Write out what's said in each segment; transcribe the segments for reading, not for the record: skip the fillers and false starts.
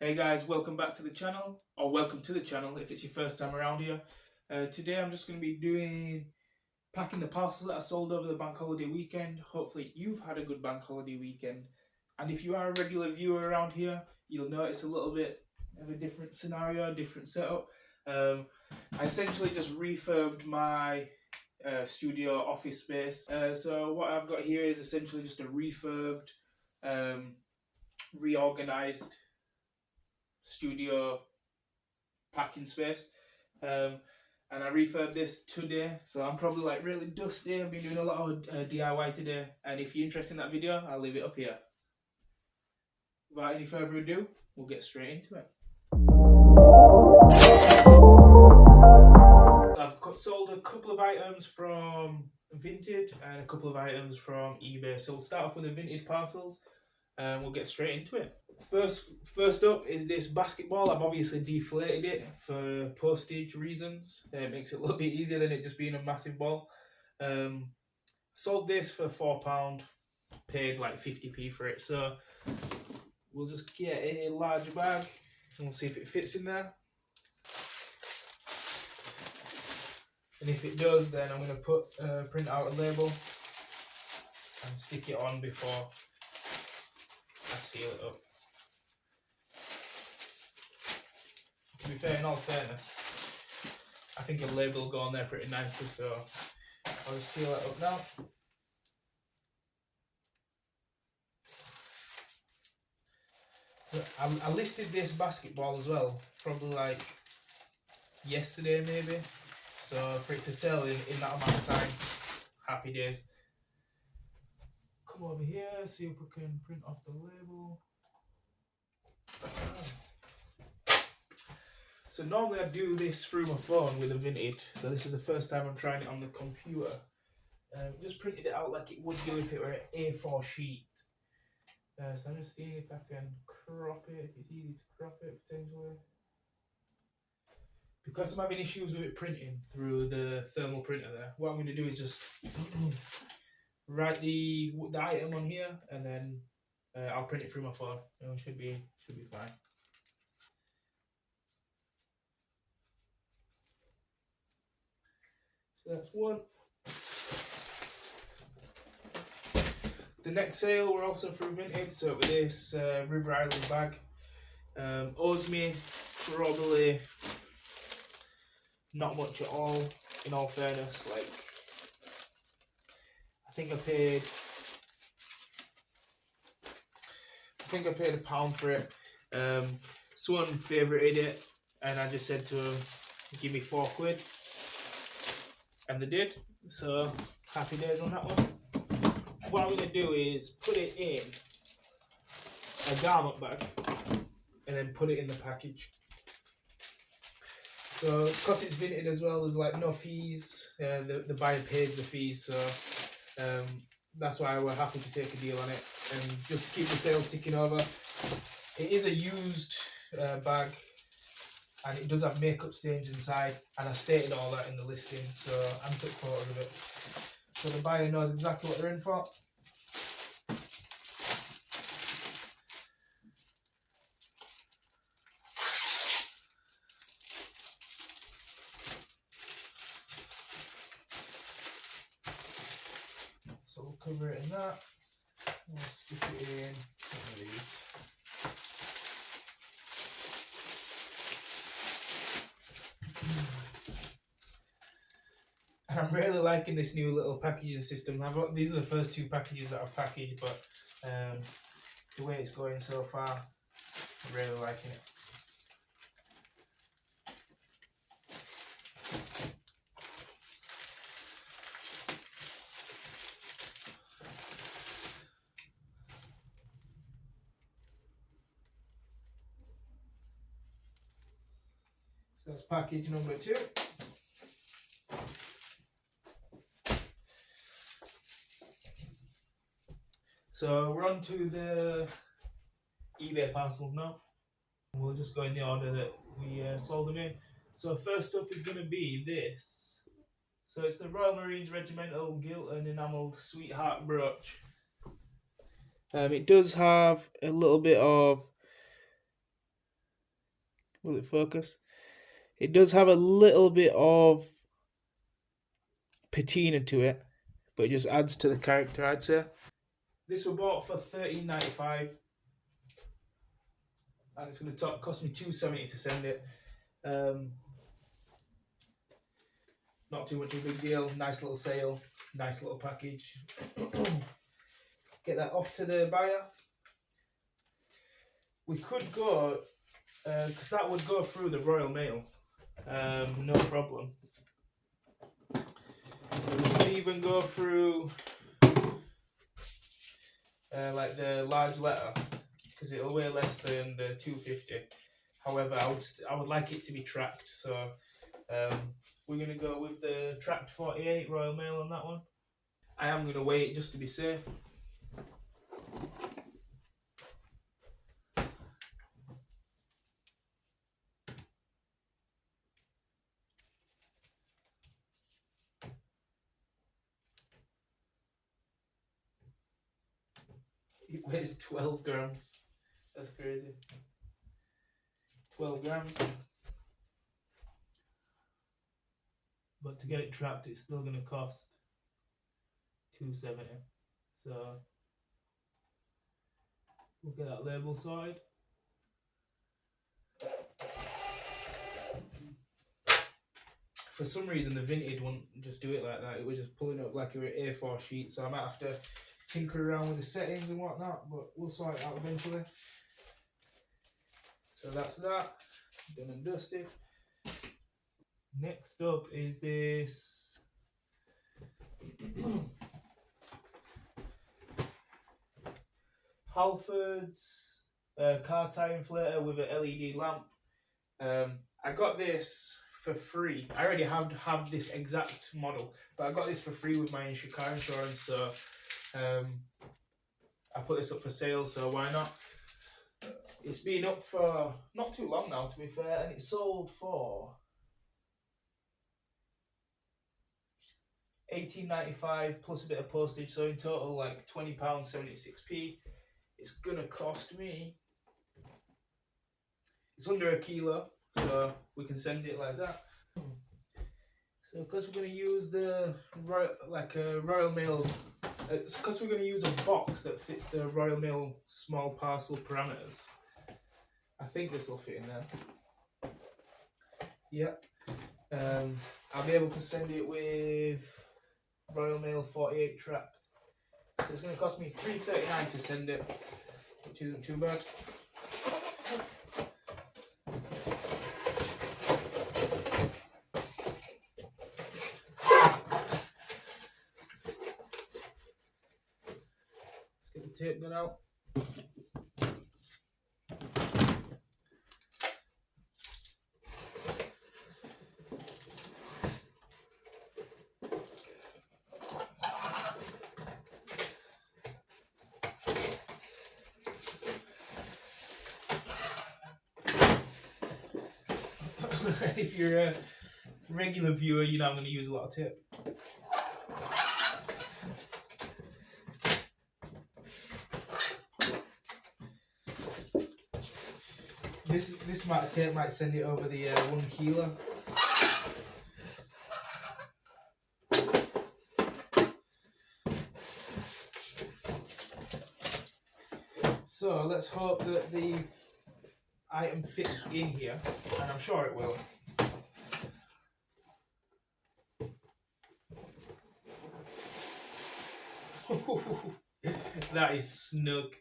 Hey guys, welcome back to the channel, or welcome to the channel if it's your first time around here. Today I'm just going to be packing the parcels that I sold over the bank holiday weekend. Hopefully you've had a good bank holiday weekend. And if you are a regular viewer around here, you'll notice a little bit of a different scenario, a different setup. I essentially just refurbed my studio office space. So what I've got here is essentially just a refurbed, reorganized studio packing space. And I refurbed this today, so I'm probably like really dusty. I've been doing a lot of DIY today, and if you're interested in that video, I'll leave it up here. Without any further ado, we'll get straight into it. I've sold a couple of items from Vinted and a couple of items from eBay. So we'll start off with the Vinted parcels, and we'll get straight into it. First up is this basketball. I've obviously deflated it for postage reasons. It makes it a little bit easier than it just being a massive ball. Sold this for £4, paid like 50p for it. So we'll just get a large bag and we'll see if it fits in there. And if it does, then I'm going to print out a label and stick it on before I seal it up. To be fair, in all fairness, I think a label will go on there pretty nicely, so I'll just seal it up now. I listed this basketball as well, probably like yesterday maybe, so for it to sell in that amount of time, happy days. Come over here, see if we can print off the label. So normally I do this through my phone with a Vinted, so this is the first time I'm trying it on the computer. Just printed it out like it would do if it were an A4 sheet. So I'm just seeing if I can crop it, if it's easy to crop it potentially. Because I'm having issues with it printing through the thermal printer there, what I'm going to do is just write the item on here and then I'll print it through my phone. It should be fine. So that's one. The next sale we're also through Vinted, so with this River Island bag. Owes me probably not much at all, in all fairness. Like, I think I paid £1 for it. Someone favorited it and I just said to him, give me £4, and they did, so happy days on that one. What I'm going to do is put it in a garment bag and then put it in the package. So because it's Vinted as well, there's like no fees, the buyer pays the fees, so that's why we're happy to take a deal on it and just keep the sales ticking over. It is a used bag and it does have makeup stains inside, and I stated all that in the listing, so I took photos of it. So the buyer knows exactly what they're in for. So we'll cover it in that. We'll stick it in one of these. And I'm really liking this new little packaging system. These are the first two packages that I've packaged, but the way it's going so far, I'm really liking it. So that's package number 2. So we're on to the eBay parcels now. We'll just go in the order that we sold them in. So first up is going to be this. So it's the Royal Marines Regimental Gilt and Enamelled Sweetheart Brooch. It does have a little bit of Will it focus? It does have a little bit of patina to it, but it just adds to the character, I'd say. This was bought for $13.95, and it's going to cost me $2.70 to send it. Um, not too much of a big deal. Nice little sale, nice little package. Get that off to the buyer. We could go, because that would go through the Royal Mail, no problem. We could even go through like the large letter, because it'll weigh less than the 250. However, I would like it to be tracked, so we're going to go with the tracked 48 Royal Mail on that one. I am going to weigh it just to be safe. It weighs 12 grams. That's crazy. 12 grams. But to get it tracked, it's still going to cost $2.70. So we'll get that label sorted. For some reason, the Vinted wouldn't just do it like that. It was just pulling up like an A4 sheet. So I might have to tinker around with the settings and whatnot, but we'll sort it out eventually. So that's that. Done and dusted. Next up is this Halford's car tire inflator with an LED lamp. I got this for free. I already have this exact model, but I got this for free with my car insurance. So I put this up for sale. So why not? It's been up for not too long now, to be fair, and it sold for $18.95 plus a bit of postage. So in total, like £20.76p. It's gonna cost me. It's under a kilo, so we can send it like that. So because we're going to use the Royal Mail, it's because we're going to use a box that fits the Royal Mail small parcel parameters. I think this will fit in there. Yep. I'll be able to send it with Royal Mail 48 tracked. So it's going to cost me $3.39 to send it, which isn't too bad. Get the tape gun out. If you're a regular viewer, you know I'm going to use a lot of tape. This amount of tape might send it over the 1 kilo. So let's hope that the item fits in here, and I'm sure it will. That is snug.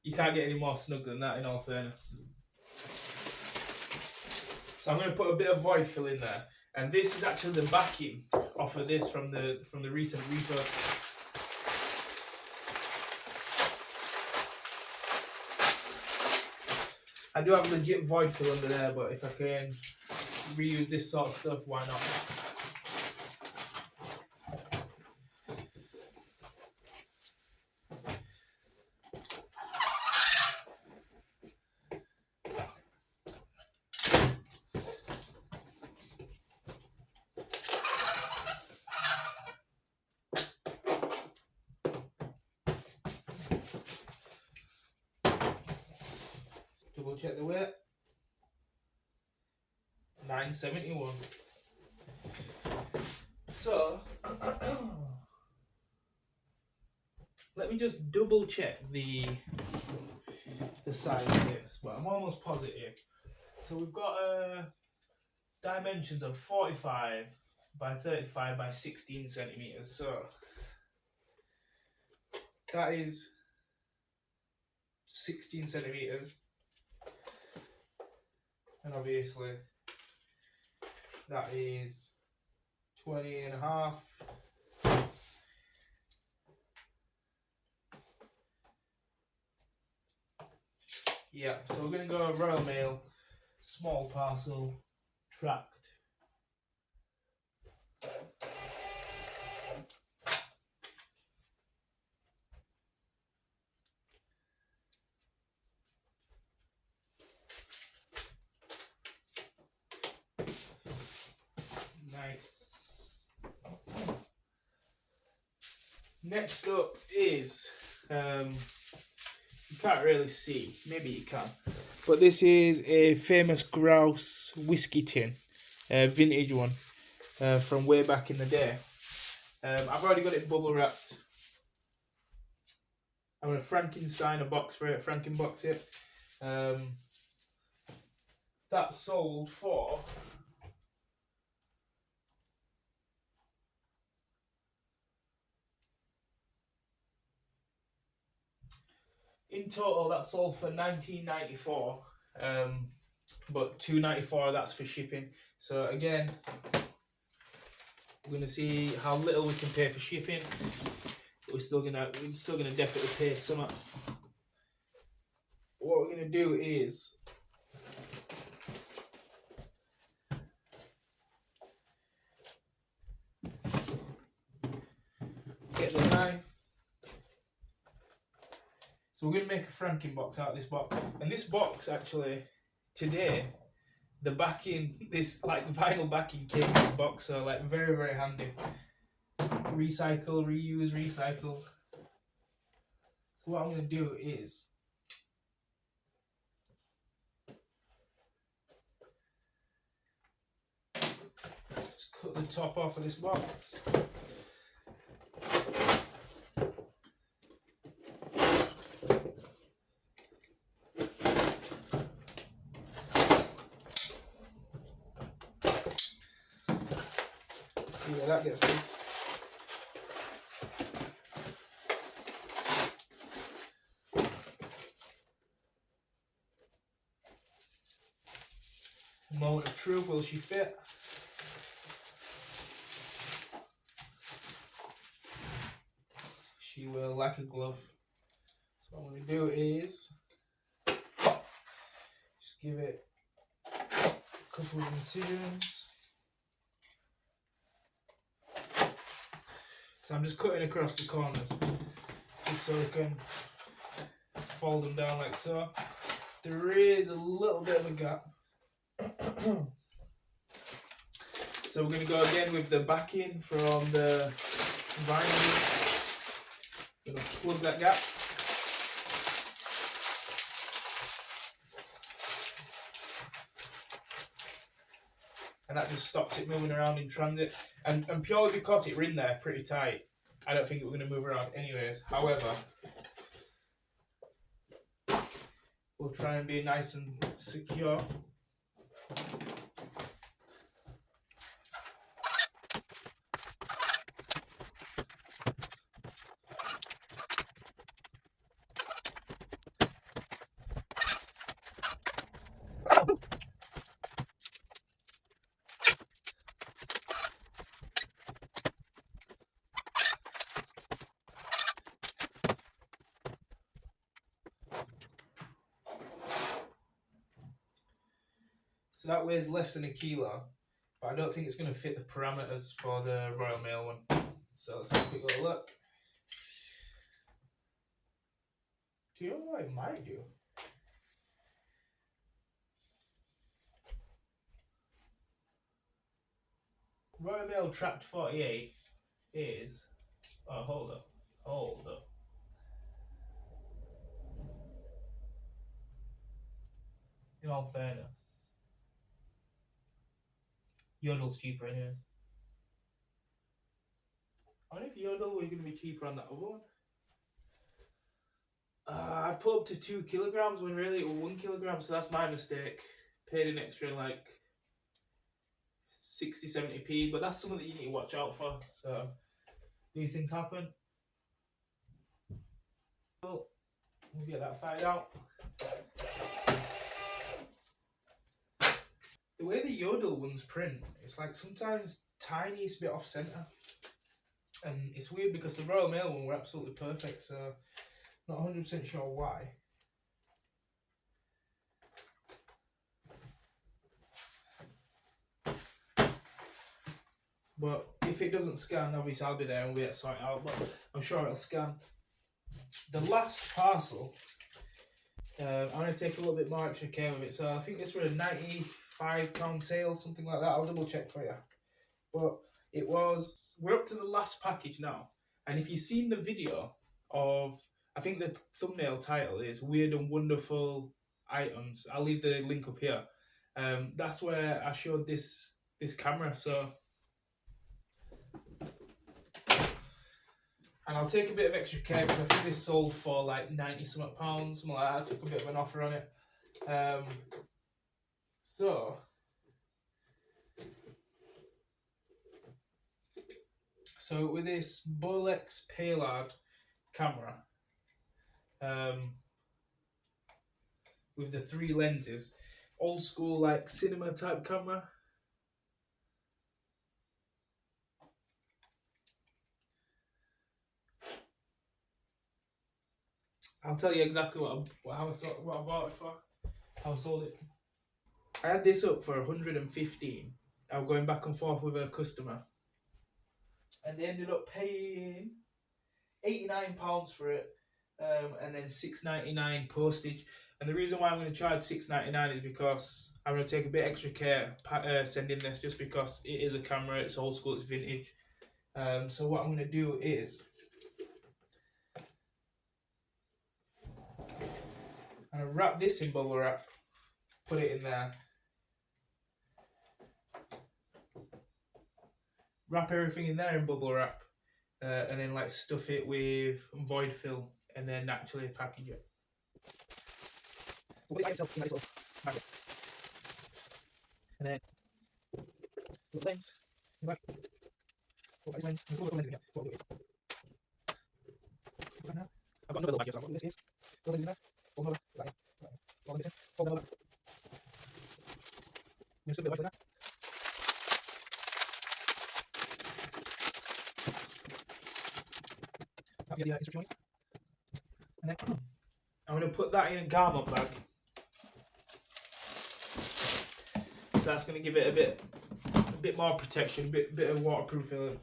You can't get any more snug than that, in all fairness. So I'm going to put a bit of void fill in there, and this is actually the backing off of this from the recent repo. I do have legit void fill under there, but if I can reuse this sort of stuff, why not? Double check the weight. 971. So let me just double check the size of this, but I'm almost positive. So we've got dimensions of 45 by 35 by 16 centimeters. So that is 16 centimeters, and obviously that is 20 and a half. Yeah, so we're going to go Royal Mail, small parcel, tracked. Nice. Next up is, you can't really see, maybe you can, but this is a famous grouse whiskey tin, vintage one, from way back in the day. I've already got it bubble wrapped. I'm going to Frankenstein a box for it, Frankenbox it. That sold for in total, that sold for $19.94, but $2.94 that's for shipping. So again, we're gonna see how little we can pay for shipping. We're still gonna definitely pay some. What we're gonna do is get the knife. So we're going to make a Frankenbox out of this box. And this box, actually, today, the backing, this like vinyl backing came in this box, so like very, very handy. Recycle, reuse, recycle. So what I'm going to do is just cut the top off of this box. See where that gets us. Moment of truth, will she fit? She will, like a glove. So what I'm going to do is just give it a couple of incisions. So I'm just cutting across the corners, just so we can fold them down like so. There is a little bit of a gap. So we're going to go again with the backing from the vinyl. Going to plug that gap. And that just stops it moving around in transit. And purely because it's in there pretty tight, I don't think we're going to move around anyways. However, we'll try and be nice and secure. So that weighs less than a kilo, but I don't think it's going to fit the parameters for the Royal Mail one. So let's have a quick little look. Do you know what it might do? Royal Mail Trapped 48 is... Oh, hold up. In all fairness, Yodel's cheaper anyways. I wonder if Yodel were going to be cheaper on that other one. I've put up to 2 kilograms when really it was 1 kilogram, so that's my mistake. Paid an extra like 60, 70p, but that's something that you need to watch out for. So these things happen. Well, we'll get that fired out. The way the Yodel ones print, it's like sometimes tiniest bit off center. And it's weird because the Royal Mail one were absolutely perfect, so not 100% sure why. But if it doesn't scan, obviously I'll be there and we'll get it sorted out, but I'm sure it'll scan. The last parcel, I'm going to take a little bit more extra care of it. So I think this was a £95 sale, something like that. I'll double check for you. But it was, we're up to the last package now. And if you've seen the video of, I think the thumbnail title is Weird and Wonderful Items. I'll leave the link up here. That's where I showed this camera. So, and I'll take a bit of extra care because I think this sold for like 90 something pounds, something like that. I took a bit of an offer on it. So with this Bolex Palard camera, with the 3 lenses, old school like cinema type camera. I'll tell you exactly how I bought it for, how I sold it. I had this up for 115. I was going back and forth with a customer, and they ended up paying £89 for it, and then £6.99 postage. And the reason why I'm going to charge £6.99 is because I'm going to take a bit extra care sending this, just because it is a camera, it's old school, it's vintage. So what I'm going to do is, I'm going to wrap this in bubble wrap, put it in there, wrap everything in there in bubble wrap, and then like stuff it with void fill, and then actually package it. So what is itself in that little magnet, and then little lens in the back. What is lens? There's a little lens in here. So what I'll do is, put that now. I've got another little bag here, so what this is, little lens in there. Fold them over, put that in. Fold them in. Fold them over. I'm going to stick a bit of void fill in there. I'll get the instruction on it. And then I'm going to put that in a garment bag. So that's going to give it a bit more protection, a bit of waterproofing.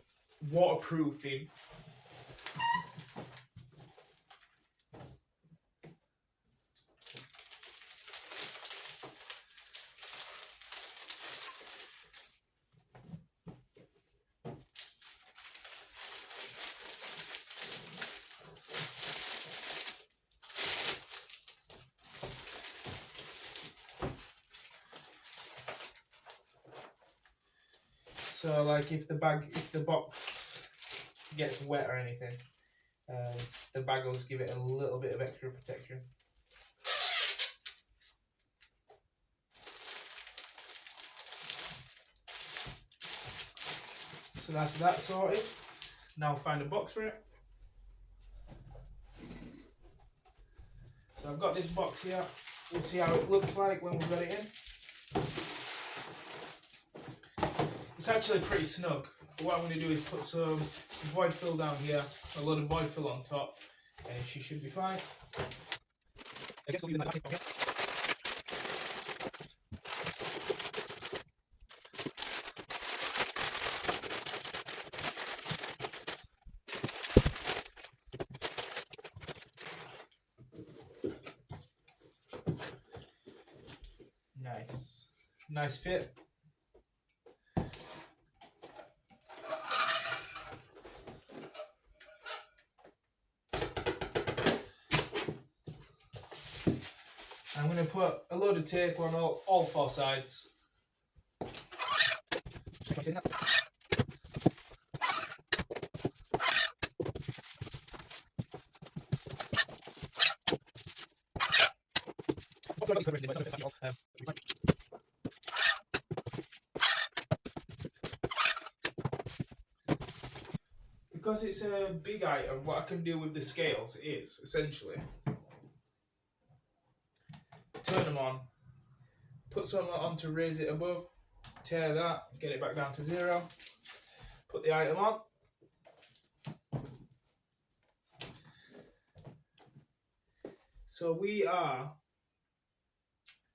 So like if the box gets wet or anything, the bag will just give it a little bit of extra protection. So that's that sorted. Now find a box for it. So I've got this box here. We'll see how it looks like when we've got it in. It's actually pretty snug. What I'm going to do is put some void fill down here, a load of void fill on top, and she should be fine. I guess I'll use that plastic pocket. Nice fit. I'm going to put a load of tape on all 4 sides. Because it's a big item, what I can do with the scales is essentially turn them on, put something on to raise it above, tear that, get it back down to 0, put the item on. So we are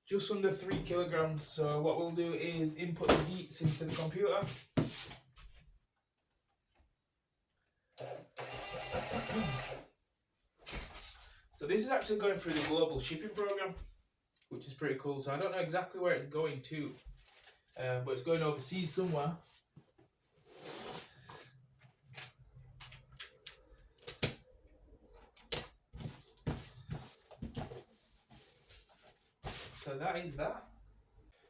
just under 3 kilograms. So what we'll do is input the heats into the computer. So this is actually going through the global shipping program, which is pretty cool. So I don't know exactly where it's going to, but it's going overseas somewhere. So that is that.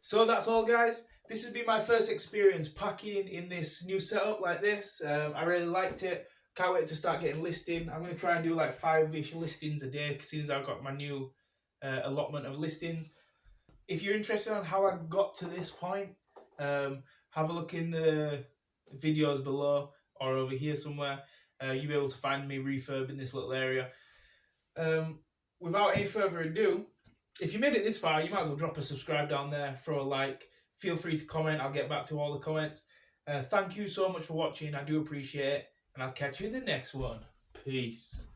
So that's all, guys. This has been my first experience packing in this new setup like this. I really liked it. Can't wait to start getting listing. I'm going to try and do like 5-ish listings a day since I've got my new allotment of listings. If you're interested on how I got to this point, have a look in the videos below or over here somewhere. You'll be able to find me refurbing this little area. Without any further ado, if you made it this far, you might as well drop a subscribe down there, throw a like. Feel free to comment. I'll get back to all the comments. Thank you so much for watching. I do appreciate it. And I'll catch you in the next one. Peace.